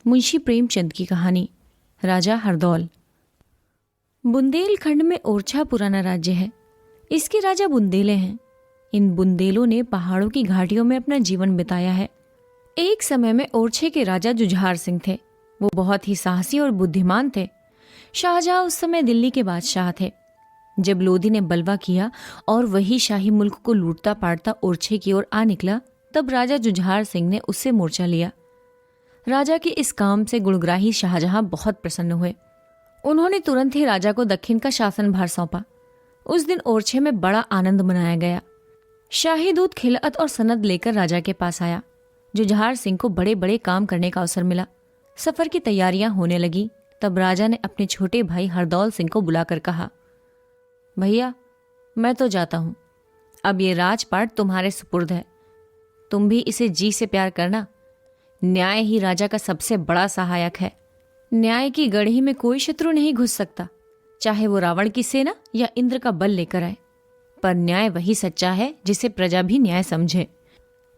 मुंशी प्रेमचंद की कहानी। राजा हरदौल। बुंदेलखंड में ओरछा पुराना राज्य है। इसके राजा बुंदेले हैं। इन बुंदेलों ने पहाड़ों की घाटियों में अपना जीवन बिताया है। एक समय में ओरछे के राजा जुझार सिंह थे। वो बहुत ही साहसी और बुद्धिमान थे। शाहजहां उस समय दिल्ली के बादशाह थे। जब लोधी ने बलवा किया और वही शाही मुल्क को लूटता पाटता ओरछे की ओर आ निकला, तब राजा जुझार सिंह ने उससे मोर्चा लिया। राजा के इस काम से गुणग्राही शाहजहां बहुत प्रसन्न हुए। उन्होंने तुरंत ही राजा को दक्षिण का शासनभार सौंपा। उस दिन ओरछे में बड़ा आनंद मनाया गया। शाही दूत खिलअत और सनद लेकर राजा के पास आया। जुझार सिंह को बड़े बड़े काम करने का अवसर मिला। सफर की तैयारियां होने लगी। तब राजा ने अपने छोटे भाई हरदौल सिंह को बुलाकर कहा, भैया, मैं तो जाता हूं। अब ये राजपाट तुम्हारे सुपुर्द है। तुम भी इसे जी से प्यार करना। न्याय ही राजा का सबसे बड़ा सहायक है। न्याय की गढ़ी में कोई शत्रु नहीं घुस सकता, चाहे वो रावण की सेना या इंद्र का बल लेकर आए। पर न्याय वही सच्चा है जिसे प्रजा भी न्याय समझे।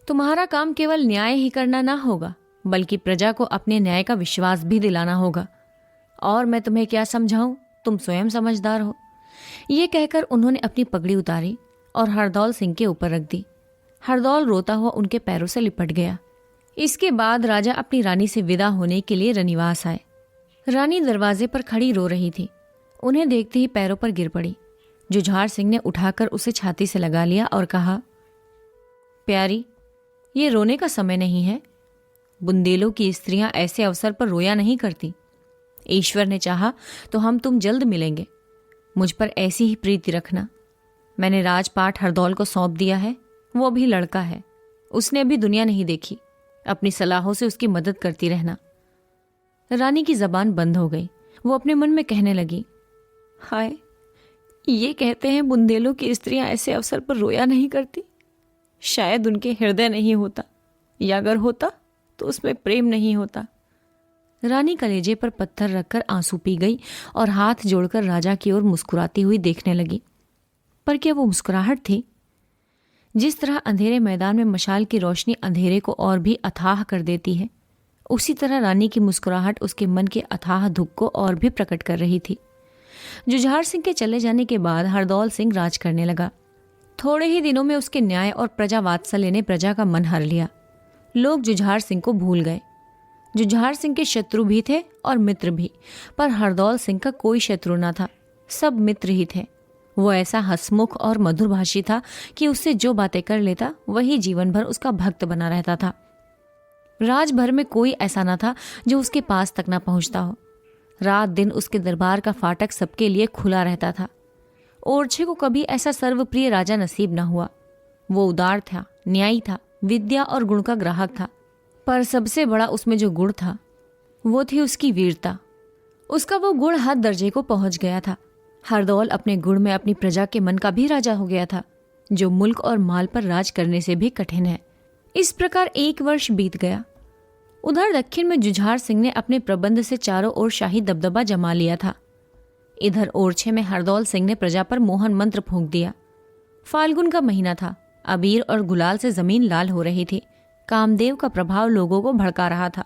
तुम्हारा काम केवल न्याय ही करना ना होगा, बल्कि प्रजा को अपने न्याय का विश्वास भी दिलाना होगा। और मैं तुम्हें क्या समझाऊं, तुम स्वयं समझदार हो। ये कहकर उन्होंने अपनी पगड़ी उतारी और हरदौल सिंह के ऊपर रख दी। हरदौल रोता हुआ उनके पैरों से लिपट गया। इसके बाद राजा अपनी रानी से विदा होने के लिए रनिवास आए। रानी दरवाजे पर खड़ी रो रही थी। उन्हें देखते ही पैरों पर गिर पड़ी। जुझार सिंह ने उठाकर उसे छाती से लगा लिया और कहा, प्यारी, ये रोने का समय नहीं है। बुंदेलों की स्त्रियां ऐसे अवसर पर रोया नहीं करती। ईश्वर ने चाहा तो हम तुम जल्द मिलेंगे। मुझ पर ऐसी ही प्रीति रखना। मैंने राजपाट हरदौल को सौंप दिया है। वो भी लड़का है। उसने अभी दुनिया नहीं देखी। अपनी सलाहों से उसकी मदद करती रहना। रानी की जबान बंद हो गई। वो अपने मन में कहने लगी, हाय, ये कहते हैं बुंदेलों की स्त्रियां ऐसे अवसर पर रोया नहीं करती। शायद उनके हृदय नहीं होता, या अगर होता तो उसमें प्रेम नहीं होता। रानी कलेजे पर पत्थर रखकर आंसू पी गई और हाथ जोड़कर राजा की ओर मुस्कुराती हुई देखने लगी। पर क्या वो मुस्कुराहट थी? जिस तरह अंधेरे मैदान में मशाल की रोशनी अंधेरे को और भी अथाह कर देती है, उसी तरह रानी की मुस्कुराहट उसके मन के अथाह दुख को और भी प्रकट कर रही थी। जुझार सिंह के चले जाने के बाद हरदौल सिंह राज करने लगा। थोड़े ही दिनों में उसके न्याय और प्रजा वात्सल्य ने प्रजा का मन हर लिया। लोग जुझार सिंह को भूल गए। जुझार सिंह के शत्रु भी थे और मित्र भी, पर हरदौल सिंह का कोई शत्रु न था। सब मित्र ही थे। वो ऐसा हंसमुख और मधुरभाषी था कि उससे जो बातें कर लेता वही जीवन भर उसका भक्त बना रहता था। राज भर में कोई ऐसा न था जो उसके पास तक न पहुंचता हो। रात दिन उसके दरबार का फाटक सबके लिए खुला रहता था। ओरछे को कभी ऐसा सर्वप्रिय राजा नसीब न हुआ। वो उदार था, न्यायी था, विद्या और गुण का ग्राहक था। पर सबसे बड़ा उसमें जो गुण था वो थी उसकी वीरता। उसका वो गुण हद दर्जे को पहुंच गया था। हरदौल अपने गुण में अपनी प्रजा के मन का भी राजा हो गया था, जो मुल्क और माल पर राज करने से भी कठिन है। इस प्रकार 1 वर्ष बीत गया। उधर दक्षिण में जुझार सिंह ने अपने प्रबंध से चारों ओर शाही दबदबा जमा लिया था। इधर ओरछे में हरदौल सिंह ने प्रजा पर मोहन मंत्र फूंक दिया। फाल्गुन का महीना था। अबीर और गुलाल से जमीन लाल हो रही थी। कामदेव का प्रभाव लोगों को भड़का रहा था।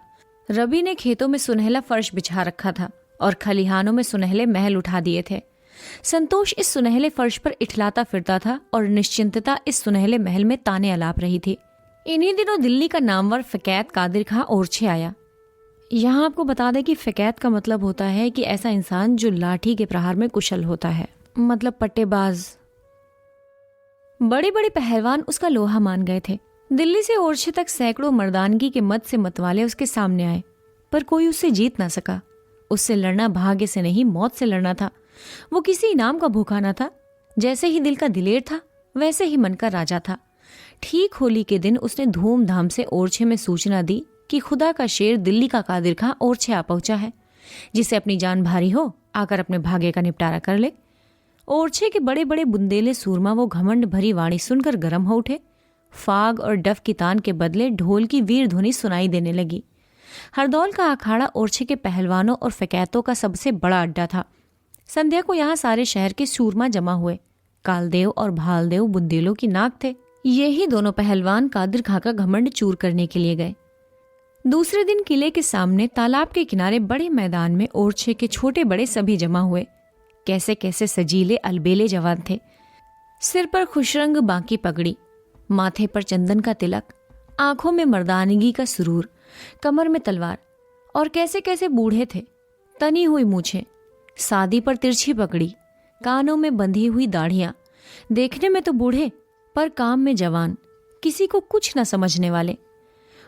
रवि ने खेतों में सुनहला फर्श बिछा रखा था और खलिहानों में सुनहले महल उठा दिए थे। संतोष इस सुनहले फर्श पर इठलाता फिरता था और निश्चिंतता इस सुनहले महल में ताने अलाप रही थी। इन्हीं दिनों दिल्ली का नामवर फ़कैत कादिर खां ओरछे आया। यहाँ आपको बता दें कि फ़कैत का मतलब होता है कि ऐसा इंसान जो लाठी के प्रहार में कुशल होता है, मतलब पट्टेबाज। बड़े बड़े पहलवान उसका लोहा मान गए थे। दिल्ली से ओरछे तक सैकड़ों मर्दानगी के मत से मतवाले उसके सामने आए, पर कोई उससे जीत ना सका। उससे लड़ना भाग्य से नहीं, मौत से लड़ना था। वो किसी इनाम का भूखा ना था। जैसे ही दिल का दिलेर था, वैसे ही मन का राजा था। ठीक होली के दिन उसने धूमधाम से ओरछे में सूचना दी कि खुदा का शेर दिल्ली का कादिर खां ओरछे आ पहुंचा है। जिसे अपनी जान भारी हो, आकर अपने भाग्य का निपटारा कर ले। ओरछे के बड़े बड़े बुंदेले सूरमा वो घमंड भरी वाणी सुनकर गर्म हो उठे। फाग और डफ की तान के बदले ढोल की वीर ध्वनि सुनाई देने लगी। हरदौल का अखाड़ा ओरछे के पहलवानों और फ़कैतों का सबसे बड़ा अड्डा था। संध्या को यहाँ सारे शहर के सूरमा जमा हुए। कालदेव और भालदेव बुंदेलों की नाक थे। यही दोनों पहलवान कादिर खां का घमंड चूर करने के लिए गए। दूसरे दिन किले के सामने तालाब के किनारे बड़े मैदान में ओरछे के छोटे बड़े सभी जमा हुए। कैसे कैसे सजीले अलबेले जवान थे। सिर पर खुशरंग बांकी पगड़ी, माथे पर चंदन का तिलक, आंखों में मर्दानगी का सुरूर, कमर में तलवार। और कैसे कैसे बूढ़े थे, तनी हुई मूछें, सादी पर तिरछी पकड़ी, कानों में बंधी हुई दाढ़ियां। देखने में तो बूढ़े पर काम में जवान, किसी को कुछ न समझने वाले।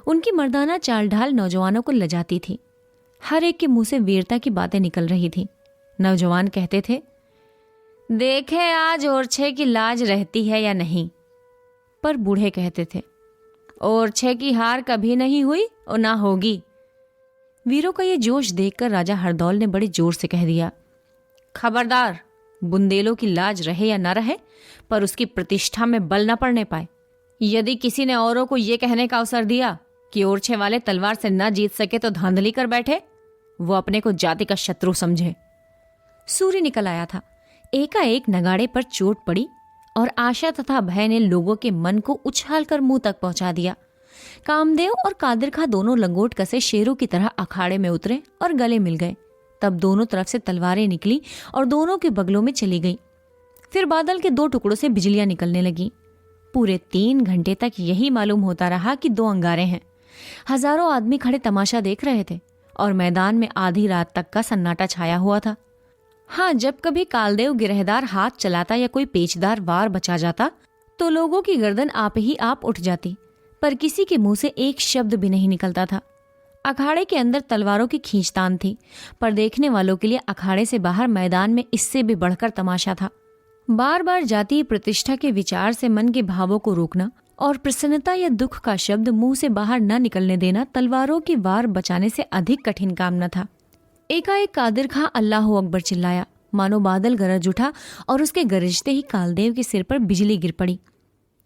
उनकी मर्दाना चाल ढाल नौजवानों को लजाती थी। हर एक के मुंह से वीरता की बातें निकल रही थी। नौजवान कहते थे, देखे आज ओरछे की लाज रहती है या नहीं। पर बूढ़े कहते थे, ओरछे की हार कभी नहीं हुई और ना होगी। वीरों का ये जोश देखकर राजा हरदौल ने बड़े जोर से कह दिया, खबरदार, बुंदेलों की लाज रहे या न रहे, पर उसकी प्रतिष्ठा में बल न पड़ने पाए। यदि किसी ने औरों को यह कहने का अवसर दिया कि ओरछे वाले तलवार से न जीत सके तो धांधली कर बैठे, वो अपने को जाति का शत्रु समझे। सूर्य निकल आया था। एकाएक नगाड़े पर चोट पड़ी और आशा तथा भय ने लोगों के मन को उछाल कर मुंह तक पहुंचा दिया। कामदेव और कादिर खां दोनों लंगोट कसे शेरों की तरह अखाड़े में उतरे और गले मिल गए। तब दोनों तरफ से तलवारें निकली और दोनों के बगलों में चली गईं। फिर बादल के दो टुकड़ों से बिजलियां निकलने लगीं। पूरे 3 घंटे तक यही मालूम होता रहा कि 2 अंगारे हैं। हजारों आदमी खड़े तमाशा देख रहे थे और मैदान में आधी रात तक का सन्नाटा छाया हुआ था। हाँ, जब कभी कालदेव गिरहदार हाथ चलाता या कोई पेचदार वार बचा जाता तो लोगों की गर्दन आप ही आप उठ जाती, पर किसी के मुंह से एक शब्द भी नहीं निकलता था। अखाड़े के अंदर तलवारों की खींचतान थी, पर देखने वालों के लिए अखाड़े से बाहर मैदान में इससे भी बढ़कर तमाशा था। बार बार जातीय प्रतिष्ठा के विचार से मन के भावों को रोकना और प्रसन्नता या दुख का शब्द मुंह से बाहर न निकलने देना तलवारों की वार बचाने से अधिक कठिन काम न था। एकाएक कादिर खां अल्लाह अकबर चिल्लाया, मानो बादल गरज उठा और उसके गरजते ही कालदेव के सिर पर बिजली गिर पड़ी।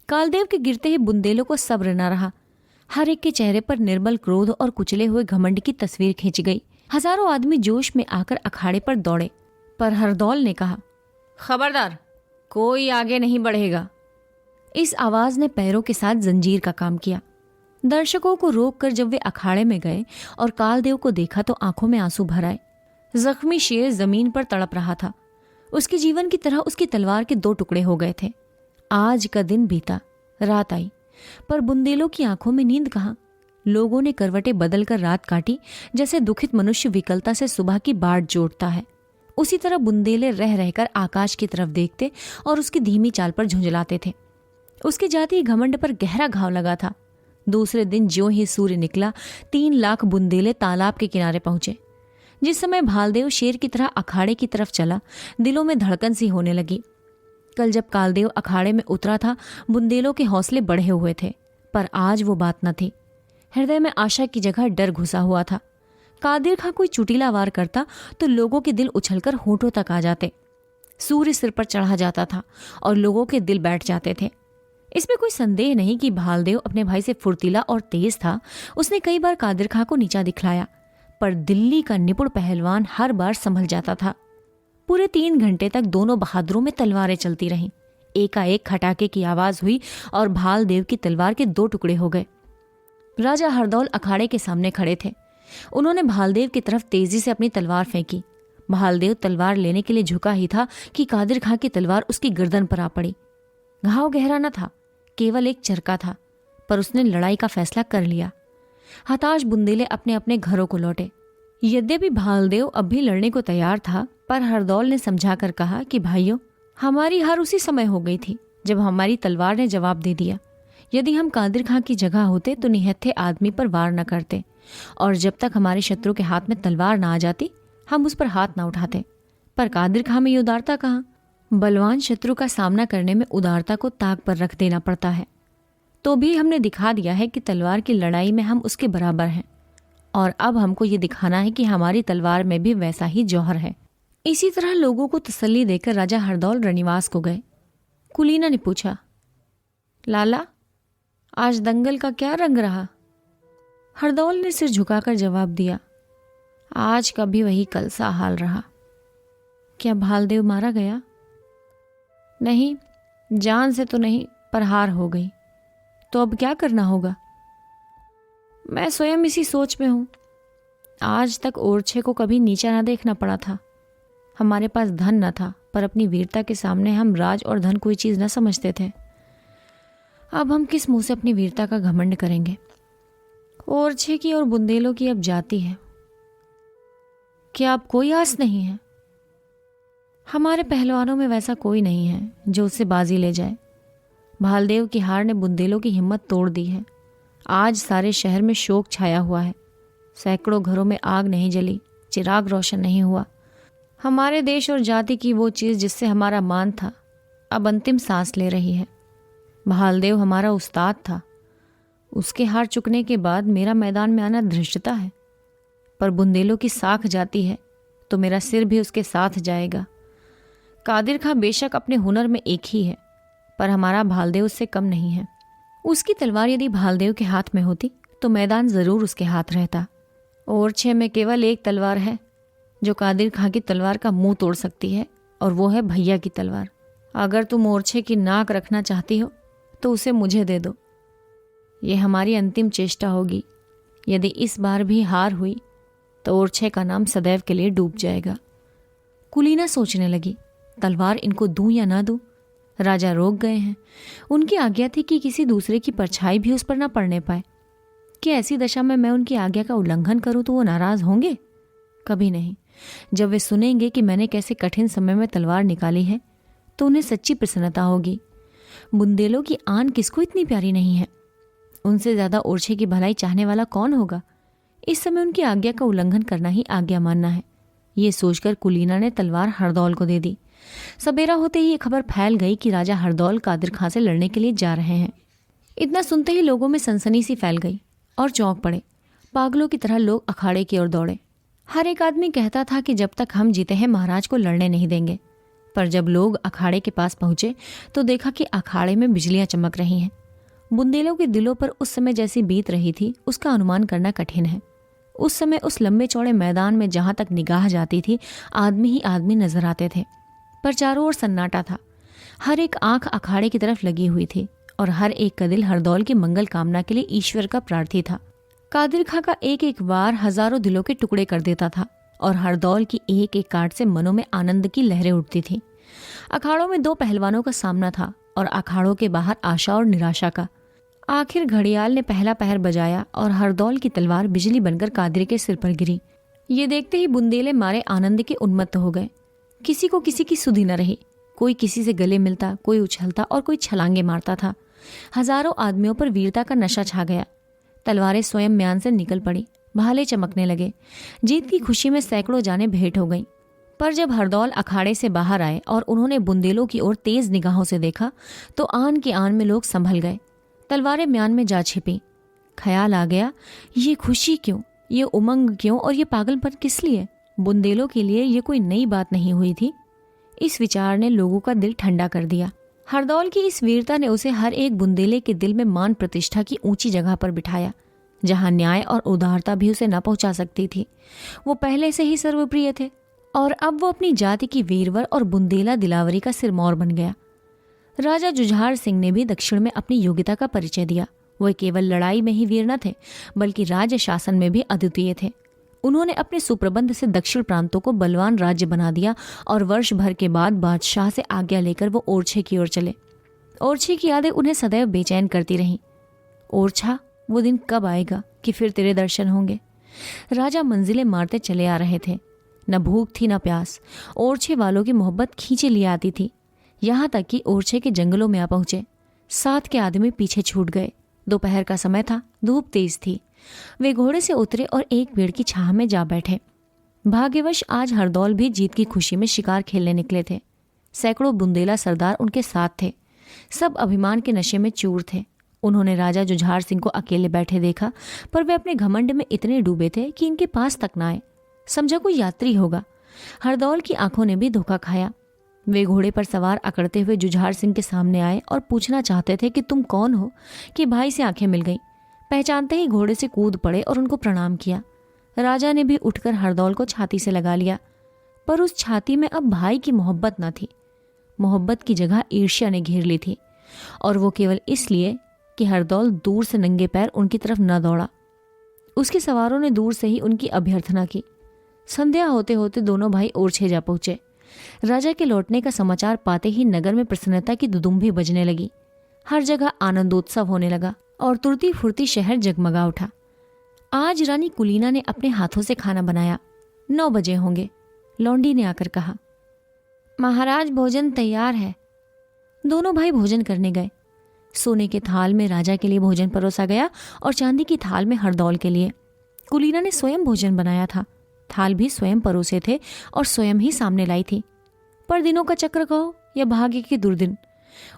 कालदेव के गिरते ही बुंदेलों को सब्र न रहा। हर एक के चेहरे पर निर्बल क्रोध और कुचले हुए घमंड की तस्वीर खींच गई। हजारों आदमी जोश में आकर अखाड़े पर दौड़े, पर हरदौल ने कहा, खबरदार, कोई आगे नहीं बढ़ेगा। इस आवाज ने पैरों के साथ जंजीर का काम किया। दर्शकों को रोककर जब वे अखाड़े में गए और कालदेव को देखा तो आंखों में आंसू भर आए। जख्मी शेर जमीन पर तड़प रहा था। उसके जीवन की तरह उसकी तलवार के 2 टुकड़े हो गए थे। आज का दिन बीता, रात आई, पर बुंदेलों की आंखों में नींद कहाँ। लोगों ने करवटें बदलकर रात काटी, जैसे दुखित मनुष्य विकलता से सुबह की बाट जोड़ता है। उसी तरह बुंदेले रह रहकर आकाश की तरफ देखते और उसकी धीमी चाल पर झुंझलाते थे। उसके जातीय घमंड पर गहरा घाव लगा था। दूसरे दिन ज्यों ही सूर्य निकला, 3 लाख बुंदेले तालाब के किनारे पहुंचे। जिस समय भालदेव शेर की तरह अखाड़े की तरफ चला, दिलों में धड़कन सी होने लगी। कल जब कालदेव अखाड़े में उतरा था, बुंदेलों के हौसले बढ़े हुए थे, पर आज वो बात न थी। हृदय में आशा की जगह डर घुसा हुआ था। कादिर खां कोई चुटीला वार करता तो लोगों के दिल उछलकर होठों तक आ जाते। सूर्य सिर पर चढ़ा जाता था और लोगों के दिल बैठ जाते थे। इसमें कोई संदेह नहीं कि भालदेव अपने भाई से फुर्तीला और तेज था। उसने कई बार कादिर खां को नीचा दिखलाया, पर दिल्ली का निपुण पहलवान हर बार संभल जाता था। पूरे 3 घंटे तक दोनों बहादुरों में तलवारें चलती रहीं। एकाएक खटाके की आवाज हुई और भालदेव की तलवार के 2 टुकड़े हो गए। राजा हरदौल अखाड़े के सामने खड़े थे। उन्होंने भालदेव की तरफ तेजी से अपनी तलवार फेंकी। भालदेव तलवार लेने के लिए झुका ही था कि कादिर खां की तलवार उसकी गर्दन पर आ पड़ी। घाव गहरा न था, केवल एक चरका था, पर उसने लड़ाई का फैसला कर लिया। हताश बुंदेले अपने अपने घरों को लौटे। यद्यपि भालदेव अब भी लड़ने को तैयार था, पर हरदौल ने समझाकर कहा कि भाइयों, हमारी हार उसी समय हो गई थी जब हमारी तलवार ने जवाब दे दिया। यदि हम कादिर खां की जगह होते तो निहत्थे आदमी पर वार न करते, और जब तक हमारे शत्रु के हाथ में तलवार ना आ जाती हम उस पर हाथ ना उठाते। पर कादिर खां में ये उदारता कहाँ? बलवान शत्रु का सामना करने में उदारता को ताक पर रख देना पड़ता है। तो भी हमने दिखा दिया है कि तलवार की लड़ाई में हम उसके बराबर हैं, और अब हमको ये दिखाना है कि हमारी तलवार में भी वैसा ही जौहर है। इसी तरह लोगों को तसल्ली देकर राजा हरदौल रनिवास को गए। कुलीना ने पूछा, लाला, आज दंगल का क्या रंग रहा? हरदौल ने सिर झुकाकर जवाब दिया, आज का भी वही कल सा हाल रहा। क्या भालदेव मारा गया? नहीं, जान से तो नहीं, पर हार हो गई। तो अब क्या करना होगा? मैं स्वयं इसी सोच में हूँ। आज तक ओरछे को कभी नीचा ना देखना पड़ा था। हमारे पास धन न था, पर अपनी वीरता के सामने हम राज और धन कोई चीज़ न समझते थे। अब हम किस मुंह से अपनी वीरता का घमंड करेंगे? ओरछे की और बुंदेलों की अब जाती है। क्या अब कोई आस नहीं है? हमारे पहलवानों में वैसा कोई नहीं है जो उससे बाजी ले जाए। भालदेव की हार ने बुंदेलों की हिम्मत तोड़ दी है। आज सारे शहर में शोक छाया हुआ है। सैकड़ों घरों में आग नहीं जली, चिराग रोशन नहीं हुआ। हमारे देश और जाति की वो चीज़ जिससे हमारा मान था, अब अंतिम सांस ले रही है। भालदेव हमारा उस्ताद था। उसके हार चुकने के बाद मेरा मैदान में आना धृष्टता है। पर बुंदेलों की साख जाती है तो मेरा सिर भी उसके साथ जाएगा। कादिर खां बेशक अपने हुनर में एक ही है, पर हमारा भालदेव उससे कम नहीं है। उसकी तलवार यदि भालदेव के हाथ में होती तो मैदान जरूर उसके हाथ रहता। ओरछे में केवल एक तलवार है जो कादिर खां की तलवार का मुंह तोड़ सकती है, और वो है भैया की तलवार। अगर तुम ओरछे की नाक रखना चाहती हो तो उसे मुझे दे दो। ये हमारी अंतिम चेष्टा होगी। यदि इस बार भी हार हुई तो ओरछे का नाम सदैव के लिए डूब जाएगा। कुलीना सोचने लगी, तलवार इनको दूं या ना दूं। राजा रोक गए हैं। उनकी आज्ञा थी कि किसी दूसरे की परछाई भी उस पर ना पड़ने पाए। कि ऐसी दशा में मैं उनकी आज्ञा का उल्लंघन करूं तो वो नाराज होंगे? कभी नहीं। जब वे सुनेंगे कि मैंने कैसे कठिन समय में तलवार निकाली है तो उन्हें सच्ची प्रसन्नता होगी। बुंदेलों की आन किसको इतनी प्यारी नहीं है? उनसे ज्यादा ओरछे की भलाई चाहने वाला कौन होगा? इस समय उनकी आज्ञा का उल्लंघन करना ही आज्ञा मानना है। ये सोचकर कुलीना ने तलवार हरदौल को दे दी। सवेरा होते ही ये खबर फैल गई कि राजा हरदौल कादिर खां से लड़ने के लिए जा रहे हैं। इतना सुनते ही लोगों में सनसनी सी फैल गई और चौंक पड़े। पागलों की तरह लोग अखाड़े की ओर दौड़े। हर एक आदमी कहता था कि जब तक हम जीते हैं महाराज को लड़ने नहीं देंगे। पर जब लोग अखाड़े के पास पहुंचे तो देखा कि अखाड़े में बिजलियां चमक रही हैं। बुंदेलों के दिलों पर उस समय जैसी बीत रही थी उसका अनुमान करना कठिन है। उस समय उस लंबे चौड़े मैदान में जहां तक निगाह जाती थी आदमी ही आदमी नजर आते थे, पर चारों ओर सन्नाटा था। हर एक आंख अखाड़े की तरफ लगी हुई थी और हर एक का दिल हरदौल की मंगल कामना के लिए ईश्वर का प्रार्थी था। कादिर खां का एक एक वार हजारों दिलों के टुकड़े कर देता था और हरदौल की एक एक काट से मनों में आनंद की लहरें उठती थी। अखाड़ों में दो पहलवानों का सामना था और अखाड़ों के बाहर आशा और निराशा का। आखिर घड़ियाल ने पहला पहर बजाया और हरदौल की तलवार बिजली बनकर कादिर के सिर पर गिरी। ये देखते ही बुंदेले मारे आनंद के उन्मत्त हो गए। किसी को किसी की सुधि न रही। कोई किसी से गले मिलता, कोई उछलता और कोई छलांगे मारता था। हजारों आदमियों पर वीरता का नशा छा गया। तलवारें स्वयं म्यान से निकल पड़ी, भाले चमकने लगे। जीत की खुशी में सैकड़ों जानें भेंट हो गईं। पर जब हरदौल अखाड़े से बाहर आए और उन्होंने बुंदेलों की ओर तेज निगाहों से देखा तो आन की आन में लोग संभल गए। तलवारें म्यान में जा छिपी। ख्याल आ गया, ये खुशी क्यों, ये उमंग क्यों और ये पागलपन किस लिए? बुंदेलों के लिए ये कोई नई बात नहीं हुई थी। इस विचार ने लोगों का दिल ठंडा कर दिया। हरदौल की इस वीरता ने उसे हर एक बुंदेले के दिल में मान प्रतिष्ठा की ऊंची जगह पर बिठाया, जहां न्याय और उदारता भी उसे न पहुंचा सकती थी। वो पहले से ही सर्वप्रिय थे और अब वो अपनी जाति की वीरवर और बुंदेला दिलावरी का सिरमौर बन गया। राजा जुझार सिंह ने भी दक्षिण में अपनी योग्यता का परिचय दिया। वह केवल लड़ाई में ही वीर न थे, बल्कि राज्य शासन में भी अद्वितीय थे। उन्होंने अपने सुप्रबंध से दक्षिण प्रांतों को बलवान राज्य बना दिया और वर्ष भर के बाद बादशाह से आज्ञा लेकर वो ओरछे की ओर चले। ओरछे की यादें उन्हें सदैव बेचैन करती रहीं। ओरछा, वो दिन कब आएगा कि फिर तेरे दर्शन होंगे? राजा मंजिलें मारते चले आ रहे थे। न भूख थी न प्यास। ओरछे वालों की मोहब्बत खींचे लिए आती थी। यहाँ तक कि ओरछे के जंगलों में आ पहुंचे। साथ के आदमी पीछे छूट गए। दोपहर का समय था, धूप तेज थी। वे घोड़े से उतरे और एक पेड़ की छाह में जा बैठे। भाग्यवश आज हरदौल भी जीत की खुशी में शिकार खेलने निकले थे। सैकड़ों बुंदेला सरदार उनके साथ थे। सब अभिमान के नशे में चूर थे। उन्होंने राजा जुझार सिंह को अकेले बैठे देखा, पर वे अपने घमंड में इतने डूबे थे कि इनके पास तक न आए। समझा कोई यात्री होगा। हरदौल की आंखों ने भी धोखा खाया। वे घोड़े पर सवार अकड़ते हुए जुझार सिंह के सामने आए और पूछना चाहते थे कि तुम कौन हो, कि भाई से आंखें मिल गईं। पहचानते ही घोड़े से कूद पड़े और उनको प्रणाम किया। राजा ने भी उठकर हरदौल को छाती से लगा लिया, पर उस छाती में अब भाई की मोहब्बत न थी। मोहब्बत की जगह ईर्ष्या ने घेर ली थी, और वो केवल इसलिए कि हरदौल दूर से नंगे पैर उनकी तरफ न दौड़ा। उसके सवारों ने दूर से ही उनकी अभ्यर्थना की। संध्या होते होते दोनों भाई ओरछे जा पहुंचे। राजा के लौटने का समाचार पाते ही नगर में प्रसन्नता की दुदुम्भी बजने लगी। हर जगह आनंदोत्सव होने लगा और तुरती फुर्ती शहर जगमगा उठा। आज रानी कुलीना ने अपने हाथों से खाना बनाया। 9 बजे होंगे। लौंडी ने आकर कहा, महाराज भोजन तैयार है। दोनों भाई भोजन करने गए। सोने के थाल में राजा के लिए भोजन परोसा गया और चांदी की थाल में हरदौल के लिए। कुलीना ने स्वयं भोजन बनाया था। थाल भी स्वयं परोसे थे और स्वयं ही सामने लाई थी। पर दिनों का चक्र कहो या भाग्य के दुर्दिन,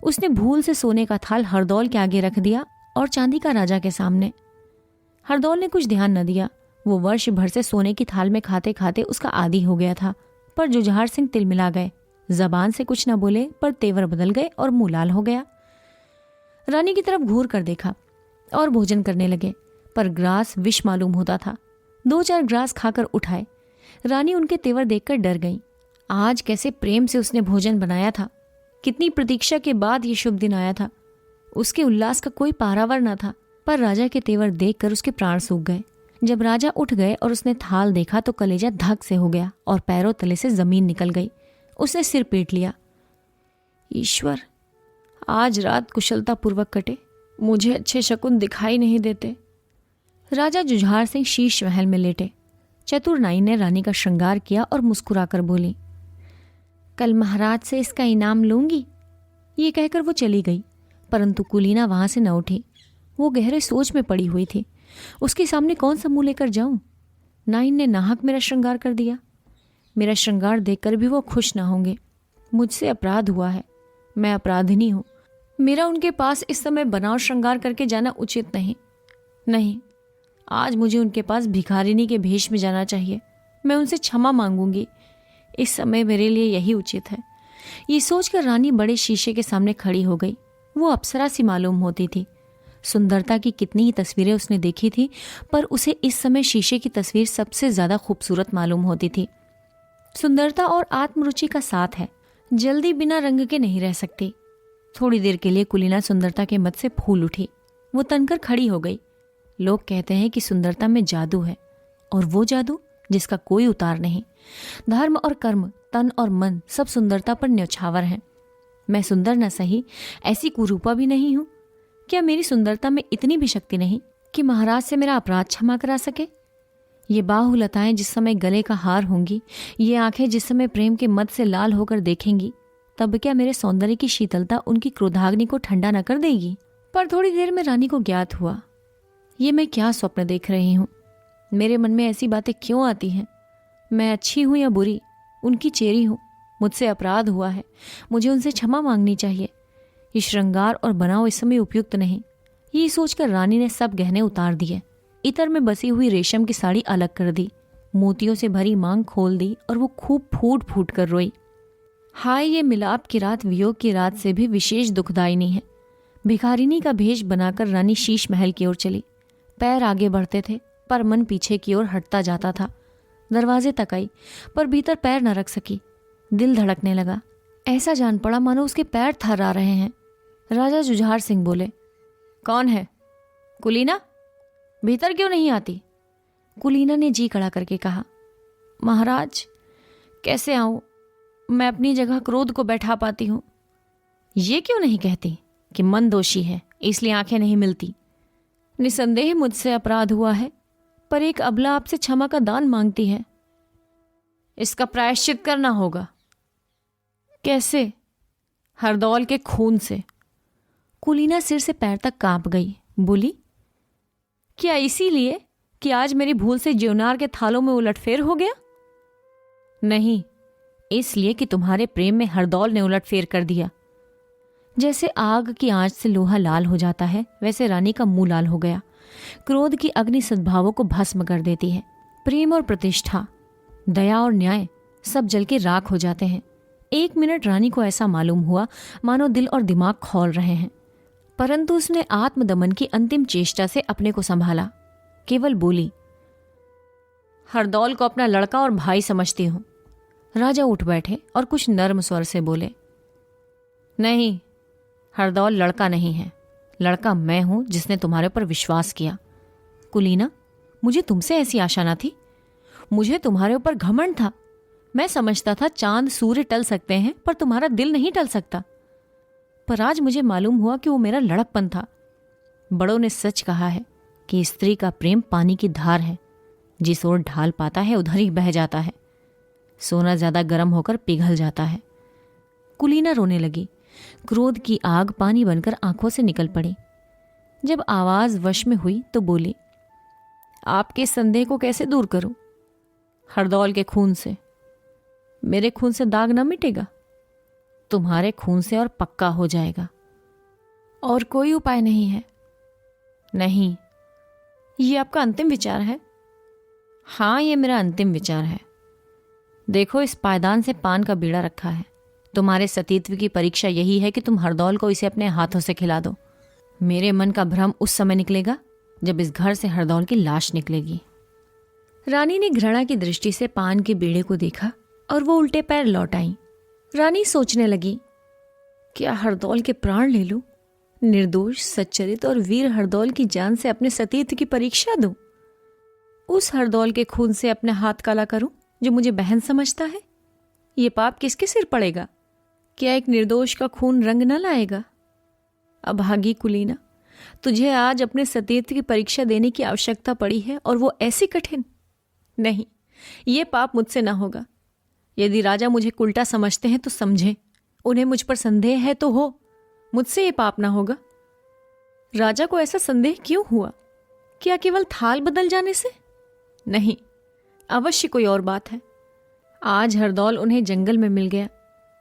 उसने भूल से सोने का थाल हरदौल के आगे रख दिया और चांदी का राजा के सामने। हरदौल ने कुछ ध्यान न दिया। वो वर्ष भर से सोने की थाल में खाते खाते उसका आदी हो गया था। पर जुझार सिंह तिलमिला गए। जबान से कुछ न बोले पर तेवर बदल गए और मुंह लाल हो गया। रानी की तरफ घूर कर देखा और भोजन करने लगे, पर ग्रास विष मालूम होता था। 2-4 ग्रास खाकर उठाए। रानी उनके तेवर देखकर डर गई। आज कैसे प्रेम से उसने भोजन बनाया था। कितनी प्रतीक्षा के बाद ये शुभ दिन आया था। उसके उल्लास का कोई पारावर न था। पर राजा के तेवर देखकर उसके प्राण सूख गए। जब राजा उठ गए और उसने थाल देखा तो कलेजा धक से हो गया और पैरों तले से जमीन निकल गई। उसने सिर पीट लिया। ईश्वर, आज रात कुशलता पूर्वक कटे। मुझे अच्छे शकुन दिखाई नहीं देते। राजा जुझार सिंह शीश महल में लेटे। चतुर नाई ने रानी का श्रृंगार किया और मुस्कुराकर बोली, कल महाराज से इसका इनाम लूंगी। ये कहकर वो चली गई, परंतु कुलीना वहां से न उठी। वो गहरे सोच में पड़ी हुई थी। उसके सामने कौन सा मुंह लेकर जाऊं? नाइन ने नाहक मेरा श्रृंगार कर दिया। मेरा श्रृंगार देखकर भी वो खुश ना होंगे। मुझसे अपराध हुआ है। मैं अपराधिनी हूं। मेरा उनके पास इस समय बनाव श्रृंगार करके जाना उचित नहीं। नहीं, आज मुझे उनके पास भिखारिनी के भेष में जाना चाहिए। मैं उनसे क्षमा मांगूंगी। इस समय मेरे लिए यही उचित है। ये सोचकर रानी बड़े शीशे के सामने खड़ी हो गई। वो अप्सरा सी मालूम होती थी। सुंदरता की कितनी ही तस्वीरें उसने देखी थी, पर उसे इस समय शीशे की तस्वीर सबसे ज्यादा खूबसूरत मालूम होती थी। सुंदरता और आत्मरुचि का साथ है। जल्दी बिना रंग के नहीं रह सकती। थोड़ी देर के लिए कुलीना सुंदरता के मत से फूल उठी। वो तनकर खड़ी हो गई। लोग कहते हैं कि सुंदरता में जादू है, और वो जादू जिसका कोई उतार नहीं। धर्म और कर्म, तन और मन सब सुंदरता पर न्यौछावर हैं। मैं सुंदर न सही, ऐसी कुरूपा भी नहीं हूं। क्या मेरी सुंदरता में इतनी भी शक्ति नहीं कि महाराज से मेरा अपराध क्षमा करा सके? ये बाहुलताएं जिस समय गले का हार होंगी, ये आंखें जिस समय प्रेम के मद से लाल होकर देखेंगी, तब क्या मेरे सौंदर्य की शीतलता उनकी क्रोधाग्नि को ठंडा न कर देगी? पर थोड़ी देर में रानी को ज्ञात हुआ, ये मैं क्या स्वप्न देख रही हूँ। मेरे मन में ऐसी बातें क्यों आती हैं? मैं अच्छी हूं या बुरी, उनकी चेरी हूं। मुझसे अपराध हुआ है। मुझे उनसे क्षमा मांगनी चाहिए। ये श्रृंगार और बनाव इस समय उपयुक्त नहीं। ये सोचकर रानी ने सब गहने उतार दिए। इतर में बसी हुई रेशम की साड़ी अलग कर दी। मोतियों से भरी मांग खोल दी और वो खूब फूट फूट कर रोई। हाय, ये मिलाप की रात वियोग की रात से भी विशेष दुखदायिनी है। भिखारिनी का भेष बनाकर रानी शीश महल की ओर चली। पैर आगे बढ़ते थे, पर मन पीछे की ओर हटता जाता था। दरवाजे तक आई, पर भीतर पैर न रख सकी। दिल धड़कने लगा। ऐसा जान पड़ा मानो उसके पैर थर्रा रहे हैं। राजा जुझार सिंह बोले, कौन है? कुलीना, भीतर क्यों नहीं आती? कुलीना ने जी खड़ा करके कहा, महाराज, कैसे आऊं? मैं अपनी जगह क्रोध को बैठा पाती हूं। ये क्यों नहीं कहती कि मन दोषी है, इसलिए आंखें नहीं मिलती? निसंदेह मुझसे अपराध हुआ है, पर एक अबला आपसे क्षमा का दान मांगती है। इसका प्रायश्चित करना होगा। कैसे? हरदौल के खून से। कुलीना सिर से पैर तक कांप गई। बोली, क्या इसीलिए कि आज मेरी भूल से ज्योनार के थालों में उलटफेर हो गया? नहीं, इसलिए कि तुम्हारे प्रेम में हरदौल ने उलटफेर कर दिया। जैसे आग की आंच से लोहा लाल हो जाता है, वैसे रानी का मुंह लाल हो गया। क्रोध की अग्नि सद्भावों को भस्म कर देती है। प्रेम और प्रतिष्ठा, दया और न्याय सब जल के राख हो जाते हैं। 1 मिनट रानी को ऐसा मालूम हुआ मानो दिल और दिमाग खौल रहे हैं, परंतु उसने आत्मदमन की अंतिम चेष्टा से अपने को संभाला। केवल बोली, हरदौल को अपना लड़का और भाई समझती हूं। राजा उठ बैठे और कुछ नर्म स्वर से बोले, नहीं, हरदौल लड़का नहीं है। लड़का मैं हूं जिसने तुम्हारे पर विश्वास किया। कुलीना, मुझे तुमसे ऐसी आशा ना थी। मुझे तुम्हारे ऊपर घमंड था। मैं समझता था चांद सूर्य टल सकते हैं पर तुम्हारा दिल नहीं टल सकता। पर आज मुझे मालूम हुआ कि वो मेरा लड़कपन था। बड़ों ने सच कहा है कि स्त्री का प्रेम पानी की धार है, जिस ओर ढाल पाता है उधर ही बह जाता है। सोना ज्यादा गर्म होकर पिघल जाता है। कुलीना रोने लगी। क्रोध की आग पानी बनकर आंखों से निकल पड़ी। जब आवाज वश में हुई तो बोली, आपके संदेह को कैसे दूर करूं? हरदौल के खून से। मेरे खून से दाग न मिटेगा, तुम्हारे खून से और पक्का हो जाएगा। और कोई उपाय नहीं है? नहीं। ये आपका अंतिम विचार है? हाँ, ये मेरा अंतिम विचार है। देखो, इस पायदान से पान का बीड़ा रखा है। तुम्हारे सतीत्व की परीक्षा यही है कि तुम हरदौल को इसे अपने हाथों से खिला दो। मेरे मन का भ्रम उस समय निकलेगा जब इस घर से हरदौल की लाश निकलेगी। रानी ने घृणा की दृष्टि से पान के बीड़े को देखा और वो उल्टे पैर लौट आई। रानी सोचने लगी, क्या हरदौल के प्राण ले लूं? निर्दोष, सच्चरित और वीर हरदौल की जान से अपने सतीत्व की परीक्षा दूं? उस हरदौल के खून से अपने हाथ काला करूं जो मुझे बहन समझता है? ये पाप किसके सिर पड़ेगा? क्या एक निर्दोष का खून रंग न लाएगा? अभागी कुलीना, तुझे आज अपने सतीत्व की परीक्षा देने की आवश्यकता पड़ी है, और वो ऐसी कठिन। नहीं, ये पाप मुझसे ना होगा। यदि राजा मुझे उल्टा समझते हैं तो समझें। उन्हें मुझ पर संदेह है तो हो, मुझसे ये पाप ना होगा। राजा को ऐसा संदेह क्यों हुआ? क्या केवल थाल बदल जाने से? नहीं, अवश्य कोई और बात है। आज हरदौल उन्हें जंगल में मिल गया।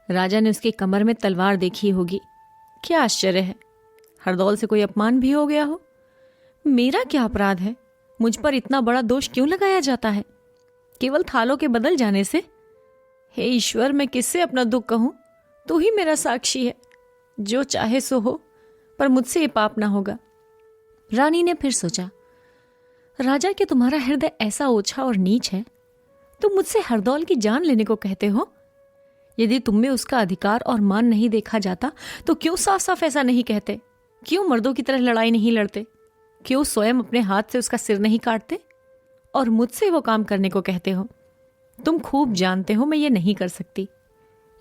राजा ने उसकी कमर में तलवार देखी होगी। क्या आश्चर्य है, हरदौल से कोई अपमान भी हो गया हो। मेरा क्या अपराध है? मुझ पर इतना बड़ा दोष क्यों लगाया जाता है केवल थालों के बदल जाने से? हे ईश्वर, मैं किससे अपना दुख कहूं? तू ही मेरा साक्षी है। जो चाहे सो हो, पर मुझसे ये पाप ना होगा। रानी ने फिर सोचा, राजा, क्या तुम्हारा हृदय ऐसा ओछा और नीच है? तुम मुझसे हरदौल की जान लेने को कहते हो? यदि तुम में उसका अधिकार और मान नहीं देखा जाता तो क्यों साफ साफ ऐसा नहीं कहते? क्यों मर्दों की तरह लड़ाई नहीं लड़ते? क्यों स्वयं अपने हाथ से उसका सिर नहीं काटते? और मुझसे वो काम करने को कहते हो? तुम खूब जानते हो मैं ये नहीं कर सकती।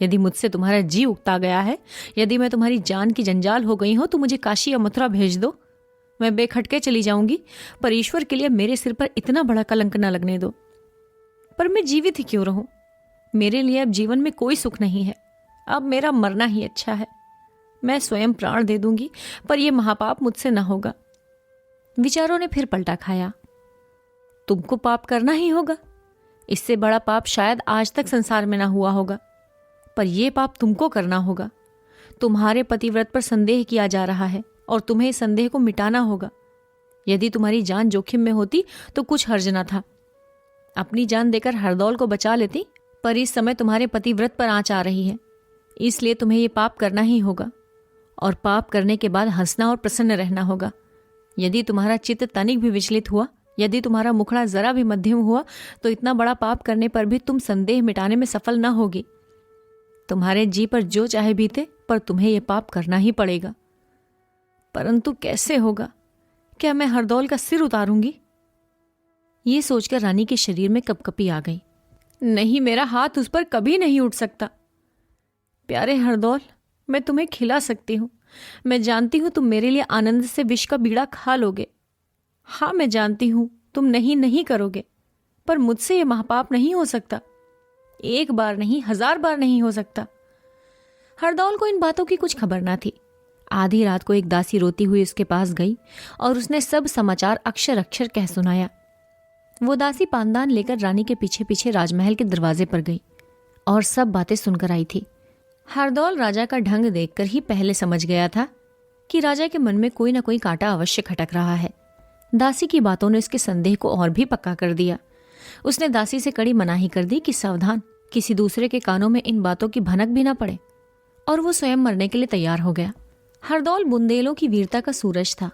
यदि मुझसे तुम्हारा जी उगता गया है, यदि मैं तुम्हारी जान की जंजाल हो गई हो, तो मुझे काशी या मथुरा भेज दो। मैं बेखटके चली जाऊंगी, पर ईश्वर के लिए मेरे सिर पर इतना बड़ा कलंक न लगने दो। पर मैं जीवित ही क्यों रहूं? मेरे लिए अब जीवन में कोई सुख नहीं है। अब मेरा मरना ही अच्छा है। मैं स्वयं प्राण दे दूंगी, पर यह महापाप मुझसे न होगा। विचारों ने फिर पलटा खाया। तुमको पाप करना ही होगा। इससे बड़ा पाप शायद आज तक संसार में ना हुआ होगा, पर यह पाप तुमको करना होगा। तुम्हारे पतिव्रत पर संदेह किया जा रहा है और तुम्हें इस संदेह को मिटाना होगा। यदि तुम्हारी जान जोखिम में होती तो कुछ हर्ज न था। अपनी जान देकर हरदौल को बचा लेती, पर इस समय तुम्हारे पतिव्रत पर आंच आ रही है, इसलिए तुम्हें यह पाप करना ही होगा। और पाप करने के बाद हंसना और प्रसन्न रहना होगा। यदि तुम्हारा चित्त तनिक भी विचलित हुआ, यदि तुम्हारा मुखड़ा जरा भी मध्यम हुआ, तो इतना बड़ा पाप करने पर भी तुम संदेह मिटाने में सफल न होगी। तुम्हारे जी पर जो चाहे बीते, पर तुम्हें यह पाप करना ही पड़ेगा। परंतु कैसे होगा? क्या मैं हरदौल का सिर उतारूंगी? ये सोचकर रानी के शरीर में कपकपी आ गई। नहीं, मेरा हाथ उस पर कभी नहीं उठ सकता। प्यारे हरदौल, मैं तुम्हें खिला सकती हूँ। मैं जानती हूँ तुम मेरे लिए आनंद से विष का बीड़ा खा लोगे। हाँ, मैं जानती हूँ तुम नहीं करोगे, पर मुझसे यह महापाप नहीं हो सकता। एक बार नहीं, 1000 बार नहीं हो सकता। हरदौल को इन बातों की कुछ खबर ना थी। आधी रात को एक दासी रोती हुई उसके पास गई और उसने सब समाचार अक्षर अक्षर कह सुनाया। वो दासी पानदान लेकर रानी के पीछे पीछे राजमहल के दरवाजे पर गई और सब बातें सुनकर आई थी। हरदौल राजा का ढंग देखकर ही पहले समझ गया था कि राजा के मन में कोई ना कोई कांटा अवश्य खटक रहा है। दासी की बातों ने उसके संदेह को और भी पक्का कर दिया। उसने दासी से कड़ी मनाही कर दी कि सावधान, किसी दूसरे के कानों में इन बातों की भनक भी ना पड़े, और वो स्वयं मरने के लिए तैयार हो गया। हरदौल बुंदेलों की वीरता का सूरज था।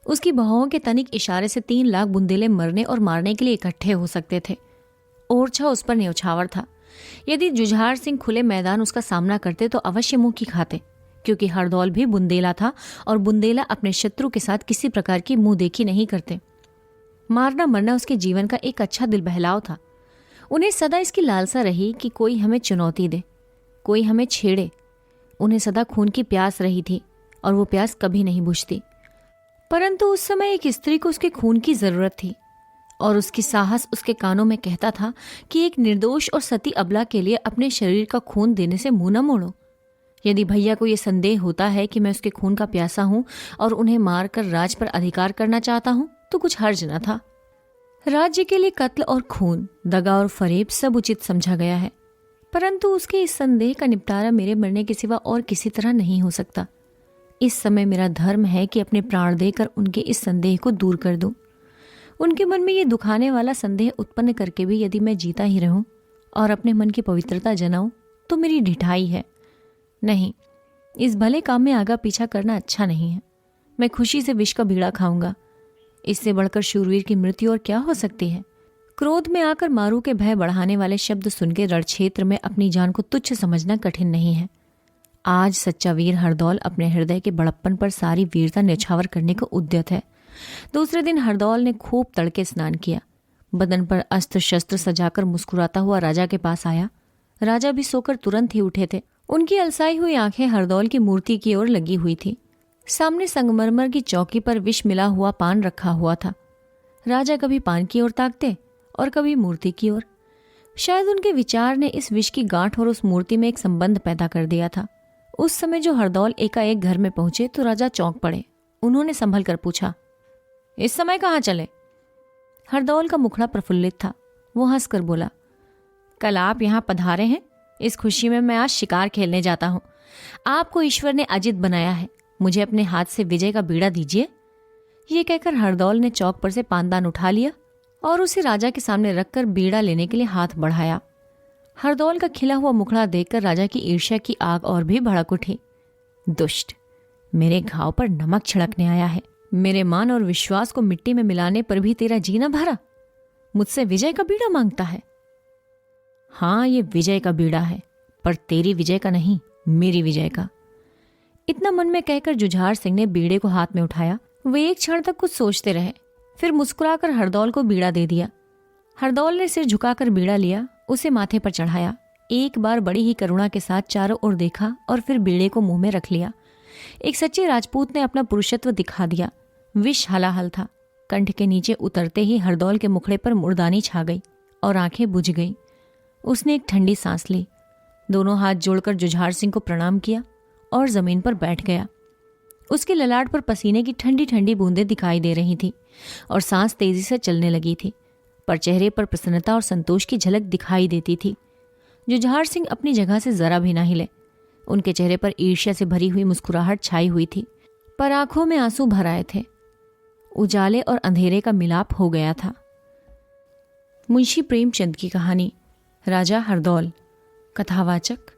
उसकी बहुओं के तनिक इशारे से 3 लाख बुंदेले मरने और मारने के लिए इकट्ठे हो सकते थे। ओरछा उस पर न्यौछावर था। यदि जुझार सिंह खुले मैदान उसका सामना करते तो अवश्य मुंह की खाते, क्योंकि हरदौल भी बुंदेला था और बुंदेला अपने शत्रु के साथ किसी प्रकार की मुंह देखी नहीं करते। मारना मरना उसके जीवन का एक अच्छा दिल बहलाव था। उन्हें सदा इसकी लालसा रही कि कोई हमें चुनौती दे, कोई हमें छेड़े। उन्हें सदा खून की प्यास रही थी और वो प्यास कभी नहीं बुझती। परंतु उस समय एक स्त्री को उसके खून की जरूरत थी और उसकी साहस उसके कानों में कहता था कि एक निर्दोष और सती अबला के लिए अपने शरीर का खून देने से मुंह न मोड़ो। यदि भैया को यह संदेह होता है कि मैं उसके खून का प्यासा हूं और उन्हें मारकर राज पर अधिकार करना चाहता हूं तो कुछ हर्ज न था। राज्य के लिए कत्ल और खून, दगा और फरेब सब उचित समझा गया है, परंतु उसके इस संदेह का निपटारा मेरे मरने के सिवा और किसी तरह नहीं हो सकता। इस समय मेरा धर्म है कि अपने प्राण देकर उनके इस संदेह को दूर कर दूं। उनके मन में ये दुखाने वाला संदेह उत्पन्न करके भी यदि मैं जीता ही रहूं और अपने मन की पवित्रता जनाऊं तो मेरी ढिठाई है। नहीं, इस भले काम में आगा पीछा करना अच्छा नहीं है। मैं खुशी से विष का बीड़ा खाऊंगा। इससे बढ़कर शूरवीर की मृत्यु और क्या हो सकती है। क्रोध में आकर मारू के भय बढ़ाने वाले शब्द सुन के रणक्षेत्र में अपनी जान को तुच्छ समझना कठिन नहीं है। आज सच्चा वीर हरदौल अपने हृदय के बड़प्पन पर सारी वीरता न्यौछावर करने को उद्यत है। दूसरे दिन हरदौल ने खूब तड़के स्नान किया, बदन पर अस्त्र शस्त्र सजाकर मुस्कुराता हुआ राजा के पास आया। राजा भी सोकर तुरंत ही उठे थे। उनकी अलसाई हुई आंखें हरदौल की मूर्ति की ओर लगी हुई थी। सामने संगमरमर की चौकी पर विष मिला हुआ पान रखा हुआ था। राजा कभी पान की ओर ताकते और कभी मूर्ति की ओर। शायद उनके विचार ने इस विष की गांठ और उस मूर्ति में एक संबंध पैदा कर दिया था। उस समय जो हरदौल एकाएक घर में पहुंचे तो राजा चौंक पड़े। उन्होंने संभल कर पूछा, इस समय कहाँ चले? हरदौल का मुखड़ा प्रफुल्लित था। वो हंसकर बोला, कल आप यहाँ पधारे हैं, इस खुशी में मैं आज शिकार खेलने जाता हूँ। आपको ईश्वर ने अजित बनाया है, मुझे अपने हाथ से विजय का बीड़ा दीजिए। ये कहकर हरदौल ने चौक पर से पानदान उठा लिया और उसे राजा के सामने रखकर बीड़ा लेने के लिए हाथ बढ़ाया। हरदौल का खिला हुआ मुखड़ा देखकर राजा की ईर्ष्या की आग और भी भड़क उठी। दुष्ट, मेरे घाव पर नमक छिड़कने आया है। मेरे मान और विश्वास को मिट्टी में मिलाने पर भी तेरा जी न भरा। मुझसे विजय का बीड़ा मांगता है। हाँ, ये विजय का बीड़ा है, पर तेरी विजय का नहीं, मेरी विजय का। इतना मन में कहकर जुझार सिंह ने बीड़े को हाथ में उठाया। वे एक क्षण तक कुछ सोचते रहे, फिर मुस्कुराकर हरदौल को बीड़ा दे दिया। हरदौल ने सिर झुकाकर बीड़ा लिया, उसे माथे पर चढ़ाया। एक बार बड़ी ही करुणा के साथ चारों ओर देखा और फिर बीड़े को मुंह में रख लिया। एक सच्चे राजपूत ने अपना पुरुषत्व दिखा दिया। विष हलाहल था। कंठ के नीचे उतरते ही हरदौल के मुखड़े पर मुर्दानी छा गई और आंखें बुझ गईं। उसने एक ठंडी सांस ली, दोनों हाथ जोड़कर जुझार सिंह को प्रणाम किया और जमीन पर बैठ गया। उसके ललाट पर पसीने की ठंडी ठंडी बूंदें दिखाई दे रही थी और सांस तेजी से चलने लगी थी, पर चेहरे पर प्रसन्नता और संतोष की झलक दिखाई देती थी। जुझार सिंह अपनी जगह से जरा भी ना हिले। उनके चेहरे पर ईर्ष्या से भरी हुई मुस्कुराहट छाई हुई थी, पर आंखों में आंसू भर आए थे। उजाले और अंधेरे का मिलाप हो गया था। मुंशी प्रेमचंद की कहानी राजा हरदौल। कथावाचक